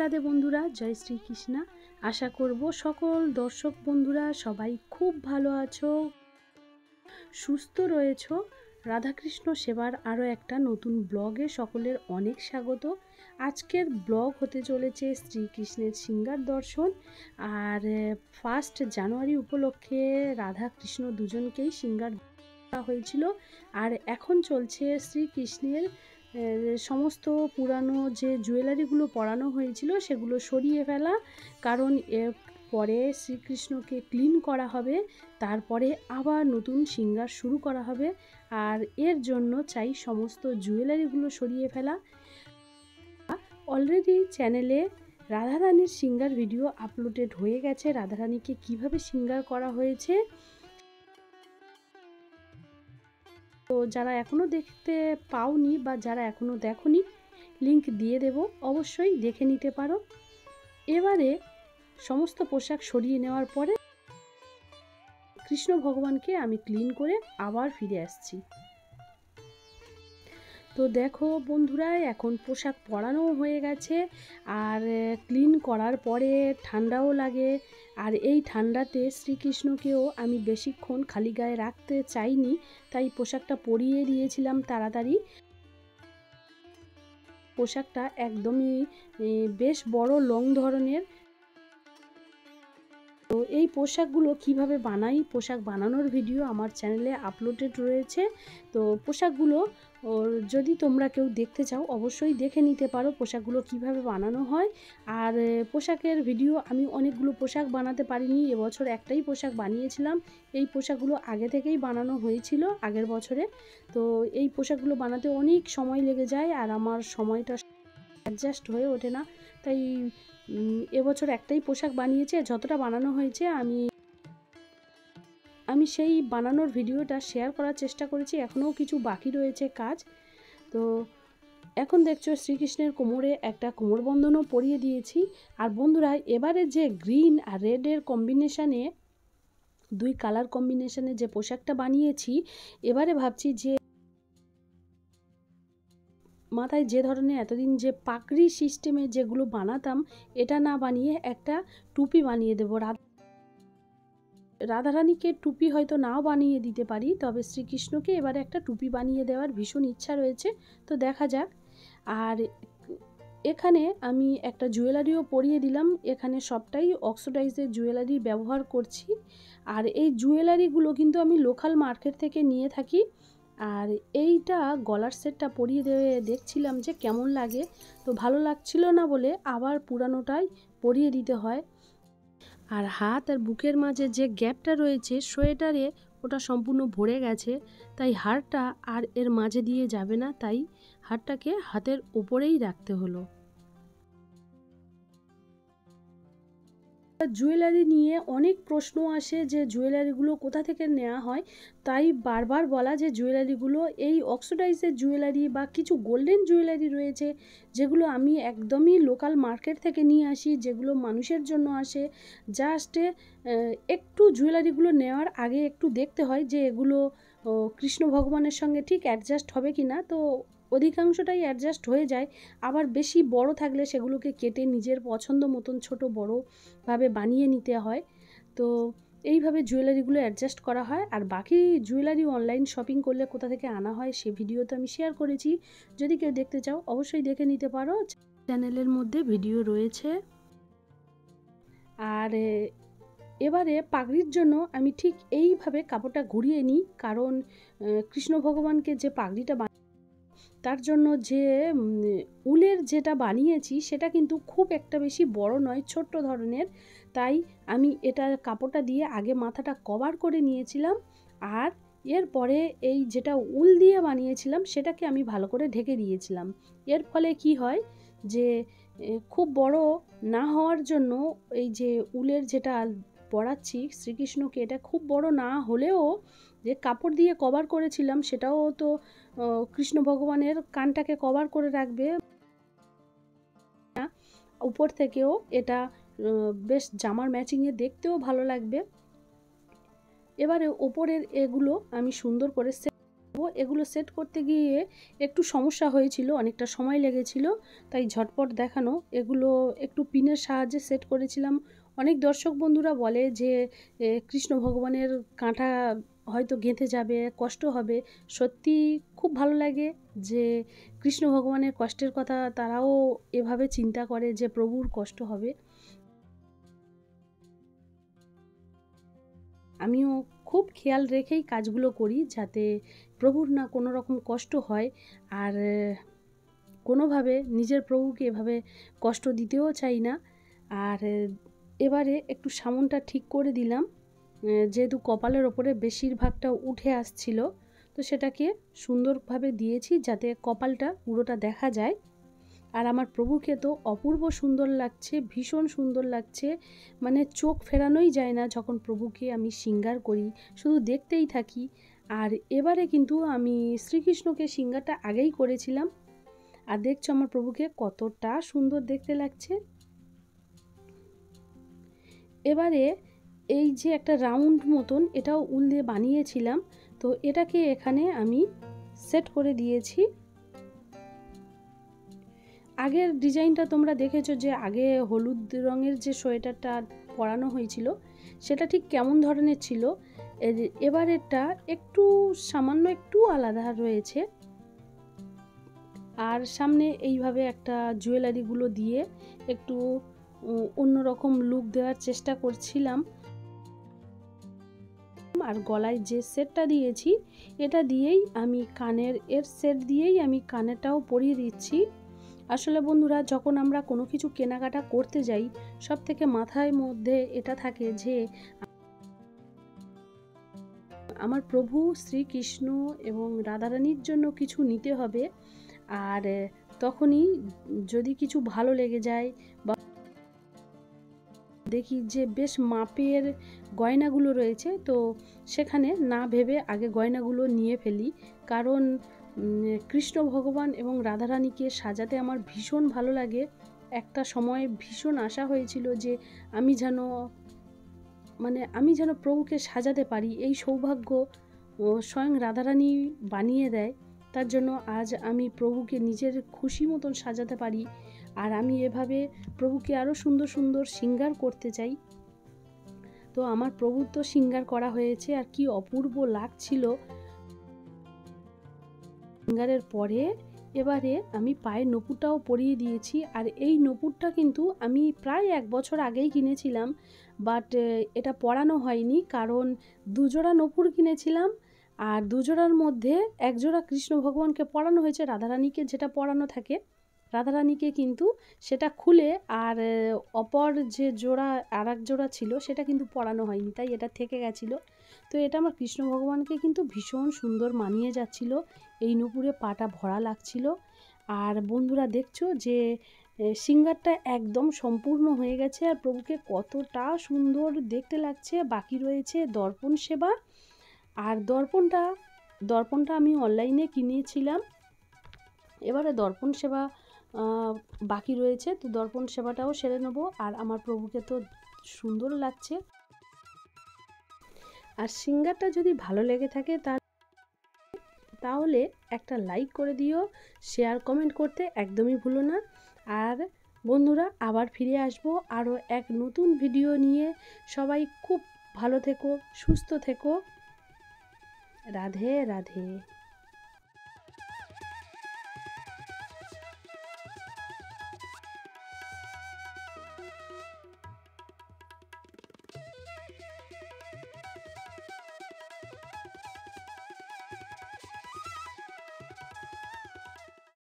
রাধে বন্ধুরা, জয় শ্রীকৃষ্ণ। আশা করব সকল দর্শক বন্ধুরা সবাই খুব ভালো আছো, সুস্থ রয়েছো। রাধাকৃষ্ণ সেবার আরও একটা নতুন ব্লগে সকলের অনেক স্বাগত। আজকের ব্লগ হতে চলেছে শ্রীকৃষ্ণের সিঙ্গার দর্শন। আর 1 জানুয়ারি উপলক্ষে রাধাকৃষ্ণ দুজনকেই সিঙ্গার করা হয়েছিল। আর এখন চলছে শ্রীকৃষ্ণের সমস্ত পুরানো যে জুয়েলারিগুলো পরানো হয়েছিল সেগুলো সরিয়ে ফেলা, কারণ এর পরে শ্রীকৃষ্ণকে ক্লিন করা হবে, তারপরে আবার নতুন সিঙ্গার শুরু করা হবে। আর এর জন্য চাই সমস্ত জুয়েলারিগুলো সরিয়ে ফেলা। অলরেডি চ্যানেলে রাধারানীর সিঙ্গার ভিডিও আপলোডেড হয়ে গেছে। রাধারানীকে কিভাবে সিঙ্গার করা হয়েছে, তো যারা এখনও দেখতে পাওনি বা যারা এখনও দেখোনি, লিংক দিয়ে দেব, অবশ্যই দেখে নিতে পারো। এবারে সমস্ত পোশাক সরিয়ে নেওয়ার পরে কৃষ্ণ ভগবানকে আমি ক্লিন করে আবার ফিরে আসছি। তো দেখো বন্ধুরা, এখন পোশাক পরানো হয়ে গেছে। আর ক্লিন করার পরে ঠান্ডাও লাগে। আর এই ঠান্ডাতে শ্রীকৃষ্ণকেও আমি বেশিক্ষণ খালি গায়ে রাখতে চাইনি, তাই পোশাকটা পরিয়ে দিয়েছিলাম তাড়াতাড়ি। পোশাকটা একদমই বেশ বড় লং ধরনের। তো এই পোশাকগুলো কিভাবে বানাই, পোশাক বানানোর ভিডিও আমার চ্যানেলে আপলোডেড রয়েছে। তো পোশাকগুলো যদি তোমরা কেউ দেখতে চাও অবশ্যই দেখে নিতে পারো পোশাকগুলো কিভাবে বানানো হয়। আর পোশাকের ভিডিও আমি অনেকগুলো পোশাক বানাতে পারিনি, এবছর একটাই পোশাক বানিয়েছিলাম। এই পোশাকগুলো আগে থেকেই বানানো হয়েছিল আগের বছরে। তো এই পোশাকগুলো বানাতে অনেক সময় লেগে যায়, আর আমার সময়টা অ্যাডজাস্ট হয়ে ওঠে না, তাই এবছর একটাই পোশাক বানিয়েছি। যতটা বানানো হয়েছে আমি সেই বানানোর ভিডিওটা শেয়ার করার চেষ্টা করেছি। এখনও কিছু বাকি রয়েছে কাজ। তো এখন দেখছো শ্রীকৃষ্ণের কোমরে একটা কোমরবন্ধনও পরিয়ে দিয়েছি। আর বন্ধুরা, এবারে যে গ্রিন আর রেডের কম্বিনেশানে, দুই কালার কম্বিনেশানে যে পোশাকটা বানিয়েছি, এবারে ভাবছি যে মাথায় যে ধরনের এতদিন যে পাগড়ি সিস্টেমে যেগুলো বানাতাম, এটা না বানিয়ে একটা টুপি বানিয়ে দেবো। রাধারানীকে টুপি হয়তো নাও বানিয়ে দিতে পারি, তবে শ্রীকৃষ্ণকে এবারে একটা টুপি বানিয়ে দেওয়ার ভীষণ ইচ্ছা রয়েছে। তো দেখা যাক। আর এখানে আমি একটা জুয়েলারিও পরিয়ে দিলাম। এখানে সবটাই অক্সিডাইজের জুয়েলারি ব্যবহার করছি। আর এই জুয়েলারিগুলো কিন্তু আমি লোকাল মার্কেট থেকে নিয়ে থাকি। আর এইটা গলার সেটটা পরিয়ে দেখছিলাম যে কেমন লাগে, তো ভালো লাগছিল না বলে আবার পুরানোটাই পরিয়ে দিতে হয়। আর হাত আর বুকের মাঝে যে গ্যাপটা রয়েছে সোয়েটারে, ওটা সম্পূর্ণ ভরে গেছে, তাই হারটা আর এর মাঝে দিয়ে যাবে না, তাই হারটাকে হাতের ওপরেই রাখতে হলো। জুয়েলারি নিয়ে অনেক প্রশ্ন আসে যে জুয়েলারিগুলো কোথা থেকে নেওয়া হয়, তাই বারবার বলা যে জুয়েলারিগুলো এই অক্সিডাইজের জুয়েলারি বা কিছু গোল্ডেন জুয়েলারি রয়েছে যেগুলো আমি একদমই লোকাল মার্কেট থেকে নিয়ে আসি, যেগুলো মানুষের জন্য আসে। জাস্ট একটু জুয়েলারিগুলো নেওয়ার আগে একটু দেখতে হয় যে এগুলো কৃষ্ণ ভগবানের সঙ্গে ঠিক অ্যাডজাস্ট হবে কি না। তো অধিকাংশটাই অ্যাডজাস্ট হয়ে যায়। আবার বেশি বড় থাকলে সেগুলোকে কেটে নিজের পছন্দ মতন ছোট বড়ভাবে বানিয়ে নিতে হয়। তো এইভাবে জুয়েলারিগুলো অ্যাডজাস্ট করা হয়। আর বাকি জুয়েলারি অনলাইন শপিং করলে কোথা থেকে আনা হয় সে ভিডিও তো আমি শেয়ার করেছি, যদি কেউ দেখতে চাও অবশ্যই দেখে নিতে পারো, চ্যানেলের মধ্যে ভিডিও রয়েছে। আর এবারে পাগড়ির জন্য আমি ঠিক এইভাবে কাপড়টা ঘুরিয়ে নিই, কারণ কৃষ্ণ ভগবানকে যে পাগড়িটা তার জন্য যে উলের যেটা বানিয়েছি সেটা কিন্তু খুব একটা বেশি বড় নয়, ছোট্ট ধরনের। তাই আমি এটা কাপড়টা দিয়ে আগে মাথাটা কভার করে নিয়েছিলাম। আর এরপরে এই যেটা উল দিয়ে বানিয়েছিলাম সেটাকে আমি ভালো করে ঢেকে দিয়েছিলাম। এর ফলে কি হয় যে খুব বড় না হওয়ার জন্য এই যে উলের যেটা পরাচ্ছি শ্রীকৃষ্ণকে, এটা খুব বড় না হলেও যে কাপড় দিয়ে কভার করেছিলাম সেটাও তো কৃষ্ণ ভগবানের কানটাকে কভার করে রাখবে। উপর থেকেও এটা বেশ জামার ম্যাচিংয়ে দেখতেও ভালো লাগবে। এবারে ওপরের এগুলো আমি সুন্দর করে সেট করবো। এগুলো সেট করতে গিয়ে একটু সমস্যা হয়েছিল, অনেকটা সময় লেগেছিল, তাই ঝটপট দেখানো। এগুলো একটু পিনের সাহায্যে সেট করেছিলাম। অনেক দর্শক বন্ধুরা বলে যে কৃষ্ণ ভগবানের কাঁটা হয়তো গেঁথে যাবে, কষ্ট হবে। সত্যি খুব ভালো লাগে যে কৃষ্ণ ভগবানের কষ্টের কথা তারাও এভাবে চিন্তা করে যে প্রভুর কষ্ট হবে। আমিও খুব খেয়াল রেখেই কাজগুলো করি যাতে প্রভুর না কোনো রকম কষ্ট হয়। আর কোনোভাবে নিজের প্রভুকে এভাবে কষ্ট দিতেও চাই না। আর এবারে একটু সামনটা ঠিক করে দিলাম, যেহেতু কপালের ওপরে বেশিরভাগটা উঠে আসছিল, তো সেটাকে সুন্দরভাবে দিয়েছি যাতে কপালটা পুরোটা দেখা যায়। আর আমার প্রভুকে তো অপূর্ব সুন্দর লাগছে, ভীষণ সুন্দর লাগছে, মানে চোখ ফেরানোই যায় না যখন প্রভুকে আমি শৃঙ্গার করি, শুধু দেখতেই থাকি। আর এবারে কিন্তু আমি শ্রীকৃষ্ণকে শৃঙ্গারটা আগেই করেছিলাম। আর দেখছো আমার প্রভুকে কতটা সুন্দর দেখতে লাগছে। এবারে এই যে একটা রাউন্ড মতন, এটাও উল দিয়ে বানিয়েছিলাম, তো এটাকে এখানে আমি সেট করে দিয়েছি। আগের ডিজাইনটা তোমরা দেখেছো যে আগে হলুদ রঙের যে সোয়েটারটা পরানো হয়েছিল সেটা ঠিক কেমন ধরনের ছিল। এবারেরটা একটু সামান্য একটু আলাদা রয়েছে। আর সামনে এইভাবে একটা জুয়েলারিগুলো দিয়ে একটু অন্যরকম লুক দেওয়ার চেষ্টা করছিলাম। আর গলায় যে সেটটা দিয়েছি এটা দিয়েই আমি কানের সেট দিয়েই আমি কানেরটাও পরিয়ে দিচ্ছি। আসলে বন্ধুরা, যখন আমরা কোনো কিছু কেনাকাটা করতে যাই, সব থেকে মাথায় মধ্যে এটা থাকে যে আমার প্রভু শ্রীকৃষ্ণ এবং রাধারানীর জন্য কিছু নিতে হবে। আর তখনই যদি কিছু ভালো লেগে যায় বা দেখি যে বেশ মাপের গয়নাগুলো রয়েছে, তো সেখানে না ভেবে আগে গয়নাগুলো নিয়ে ফেলি। কারণ কৃষ্ণ ভগবান এবং রাধারানীকে সাজাতে আমার ভীষণ ভালো লাগে। একটা সময় ভীষণ আশা হয়েছিল যে আমি যেন প্রভুকে সাজাতে পারি। এই সৌভাগ্য স্বয়ং রাধারানী বানিয়ে দেয়। তার জন্য আজ আমি প্রভুকে নিজের খুশি মতন সাজাতে পারি। আর আমি এভাবে প্রভুকে আরও সুন্দর সুন্দর শৃঙ্গার করতে চাই। তো আমার প্রভুর তো শৃঙ্গার করা হয়েছে, আর কি অপূর্ব লাগছিল। শৃঙ্গারের পরে এবারে আমি পায়ের নপুরটাও পরিয়ে দিয়েছি। আর এই নপুরটা কিন্তু আমি প্রায় 1 বছর আগেই কিনেছিলাম, বাট এটা পরানো হয়নি কারণ 2 জোড়া নপুর কিনেছিলাম। আর 2 জোড়ার মধ্যে 1 জোড়া কৃষ্ণ ভগবানকে পরানো হয়েছে, রাধারানীকে যেটা পরানো থাকে রাধারানীকে কিন্তু সেটা খুলে, আর অপর যে জোড়া আর এক জোড়া ছিল সেটা কিন্তু পরানো হয়নি, তাই এটা থেকে গেছিলো। তো এটা আমার কৃষ্ণ ভগবানকে কিন্তু ভীষণ সুন্দর মানিয়ে যাচ্ছিল, এই নূপুরে পাটা ভরা লাগছিল। আর বন্ধুরা দেখছো যে শৃঙ্গারটা একদম সম্পূর্ণ হয়ে গেছে, আর প্রভুকে কতটা সুন্দর দেখতে লাগছে। বাকি রয়েছে দর্পণ সেবা। আর দর্পণটা আমি অনলাইনে কিনেছিলাম। এবারে দর্পণ সেবা বাকি রয়েছে, তো দর্পণ সেবাটাও সেরে নেব। আর আমার প্রভুকে তো সুন্দর লাগছে। আর শৃঙ্গারটা যদি ভালো লেগে থাকে তাহলে একটা লাইক করে দিও, শেয়ার কমেন্ট করতে একদমই ভুলো না। আর বন্ধুরা, আবার ফিরে আসবো আরও এক নতুন ভিডিও নিয়ে। সবাই খুব ভালো থেকো, সুস্থ থেকো। রাধে রাধে।